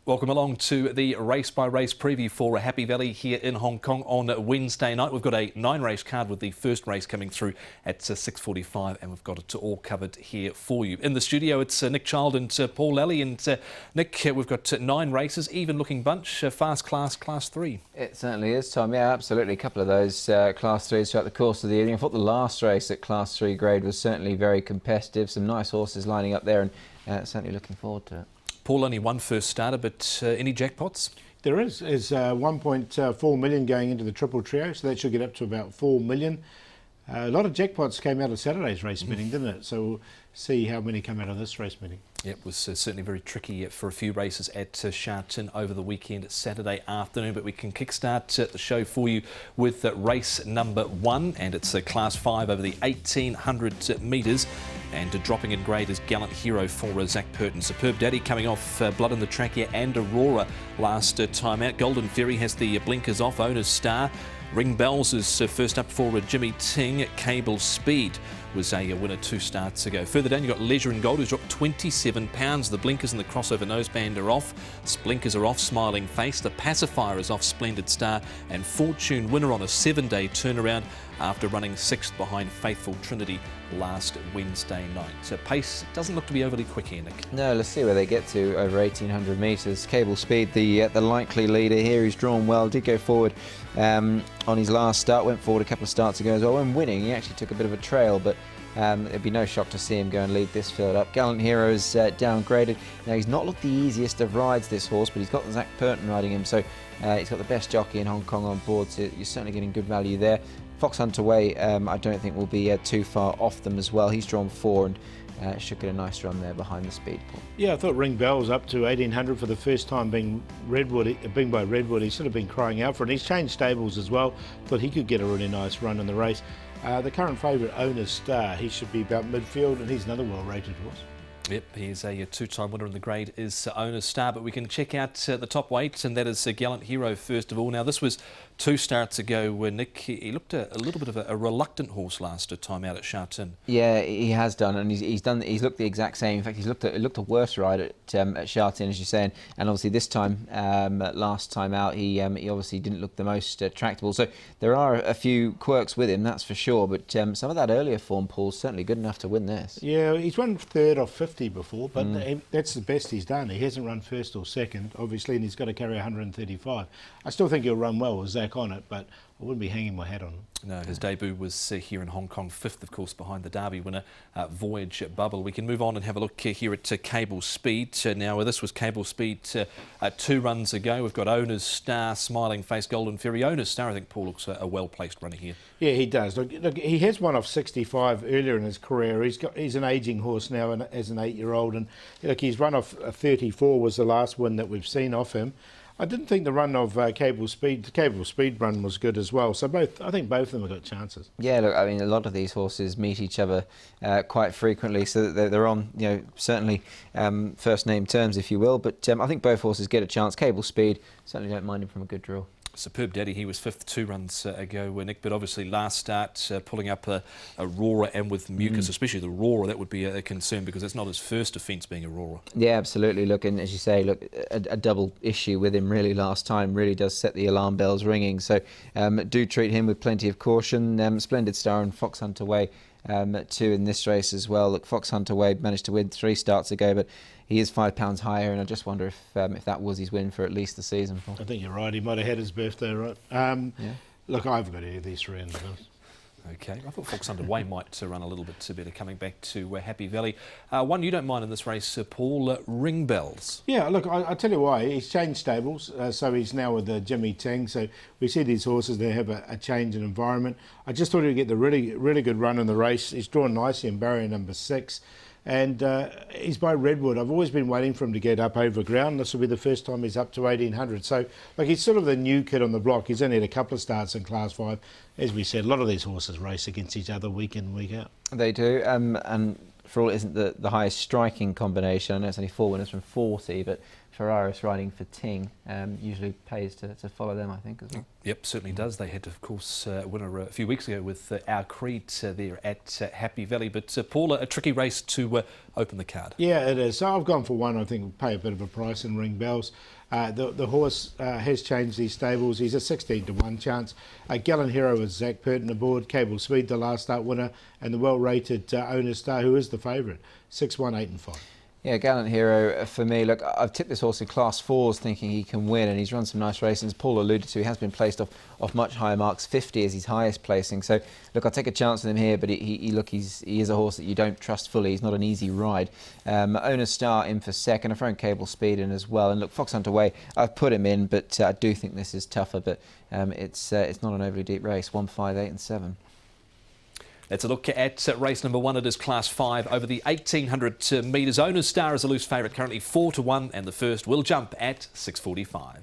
Welcome along to the race-by-race preview for Happy Valley here in Hong Kong on Wednesday night. We've got a 9-race card with the first race coming through at 6:45, and we've got it all covered here for you. In the studio, it's Nick Child and Paul Lally. And Nick, we've got 9 races, even-looking bunch, fast class, Class 3. It certainly is, Tom. Yeah, absolutely. A couple of those Class 3s throughout the course of the evening. I thought the last race at Class 3 grade was certainly very competitive. Some nice horses lining up there, and certainly looking forward to it. Paul, only one first starter, but any jackpots? There is. There's 1.4 million going into the triple trio, so that should get up to about 4 million. A lot of jackpots came out of Saturday's race meeting, didn't it? So we'll see how many come out of this race meeting. It was certainly very tricky for a few races at Sha Tin over the weekend, Saturday afternoon, but we can kickstart the show for you with race number 1, and it's Class 5 over the 1800 metres, and dropping in grade is Gallant Hero for Zach Purton. Superb Daddy coming off Blood in the Trachea and Aurora last time out. Golden Ferry has the blinkers off. Owner's Star. Ring Bells is first up for Jimmy Ting. Cable Speed was a winner 2 starts ago. Further down, you've got Leisure and Gold, who's dropped 27 pounds. The blinkers and the crossover noseband are off. Blinkers are off Smiling Face. The Pacifier is off Splendid Star. And Fortune Winner on a 7-day turnaround after running 6th behind Faithful Trinity last Wednesday night. So pace doesn't look to be overly quick here, Nick. No, let's see where they get to over 1800 metres. Cable Speed, the likely leader here. He's drawn well, did go forward on his last start, went forward a couple of starts ago as well. When winning, he actually took a bit of a trail, but it'd be no shock to see him go and lead this field up. Gallant Hero is downgraded. Now, he's not looked the easiest of rides, this horse, but he's got Zach Purton riding him, so he's got the best jockey in Hong Kong on board, so you're certainly getting good value there. Fox Hunter Way, I don't think will be too far off them as well. He's drawn 4 and should get a nice run there behind the speed pool. Yeah, I thought Ring Bell's up to 1800 for the first time being by Redwood. He's sort of been crying out for it. He's changed stables as well. Thought he could get a really nice run in the race. The current favourite, Owner's Star, he should be about midfield, and he's another well-rated horse. Yep, he's a 2-time winner in the grade is Owner's Star, but we can check out the top weights, and that is Gallant Hero first of all. Now, this was 2 starts ago when Nick, he looked a little bit of a reluctant horse last time out at Sha Tin. Yeah, he has done, and he's looked the exact same. In fact, he looked a worse ride at Sha Tin, as you're saying, and obviously this time, last time out, he obviously didn't look the most tractable. So there are a few quirks with him, that's for sure. But some of that earlier form, Paul's certainly good enough to win this. Yeah, he's run 3rd off 50 before, but that's the best he's done. He hasn't run 1st or 2nd, obviously, and he's got to carry 135. I still think he'll run well with Zach on it, but I wouldn't be hanging my hat on him. No, his debut was here in Hong Kong, 5th, of course, behind the Derby winner, Voyage Bubble. We can move on and have a look here at Cable Speed. Now, this was Cable Speed 2 runs ago. We've got Owner's Star, Smiling Face, Golden Ferry. Owner's Star, I think Paul looks a well-placed runner here. Yeah, he does. Look, he has won off 65 earlier in his career. He's an ageing horse now as an 8-year-old, and look, he's run off 34 was the last win that we've seen off him. I didn't think the run of Cable Speed, the Cable Speed run was good as well. So I think both of them have got chances. Yeah, look, I mean, a lot of these horses meet each other quite frequently, so they're on, certainly first name terms, if you will. But I think both horses get a chance. Cable Speed, certainly don't mind him from a good draw. Superb Daddy, he was 5th 2 runs ago, Nick, but obviously last start pulling up Aurora and with mucus, especially the Aurora, that would be a concern because it's not his first offence being Aurora. Yeah, absolutely. Look, and as you say, look, a double issue with him really last time really does set the alarm bells ringing. So do treat him with plenty of caution. Splendid Star and Fox Hunter Way 2 in this race as well. Look, Fox Hunter Way managed to win 3 starts ago, but he is £5 higher, and I just wonder if that was his win for at least the season. I think you're right. He might have had his birthday right. Yeah. Look, I've got any of these 3 in the house. Okay, I thought Fox Hunter Way might run a little bit better coming back to Happy Valley. One you don't mind in this race, Paul, Ring Bells. Yeah, look, I'll tell you why. He's changed stables, so he's now with Jimmy Ting. So we see these horses, they have a change in environment. I just thought he'd get the really good run in the race. He's drawn nicely in barrier number 6. And he's by Redwood. I've always been waiting for him to get up over ground. This will be the first time he's up to 1800. So, like, he's sort of the new kid on the block. He's only had a couple of starts in Class 5. As we said, a lot of these horses race against each other week in, week out. They do. And for all it isn't the highest striking combination, I know it's only 4 winners from 40, but Ferraris riding for Ting. Usually pays to follow them, I think, as well. Yep, certainly does. They had, of course, win a few weeks ago with Our Creed there at Happy Valley. But Paula, a tricky race to open the card. Yeah, it is. So I've gone for one. I think we'll pay a bit of a price and ring bells. The horse has changed these stables. He's a 16 to 1 chance. Gallant Hero with Zach Purton aboard. Cable Speed, the last start winner, and the well-rated Owner Star, who is the favourite. 6, 1, 8 and 5. Yeah, Gallant Hero for me. Look, I've tipped this horse in Class 4s thinking he can win, and he's run some nice races. As Paul alluded to, he has been placed off much higher marks. 50 is his highest placing. So, look, I'll take a chance with him here, but he is a horse that you don't trust fully. He's not an easy ride. Owner Star in for second. I've thrown Cable Speed in as well. And look, Fox Hunter Way, I've put him in, but I do think this is tougher. But it's not an overly deep race. 1, 5, 8 and 7. Let's a look at race number 1. It is Class 5 over the 1,800 metres. Owner Star is a loose favourite, currently 4 to 1, and the first will jump at 6.45.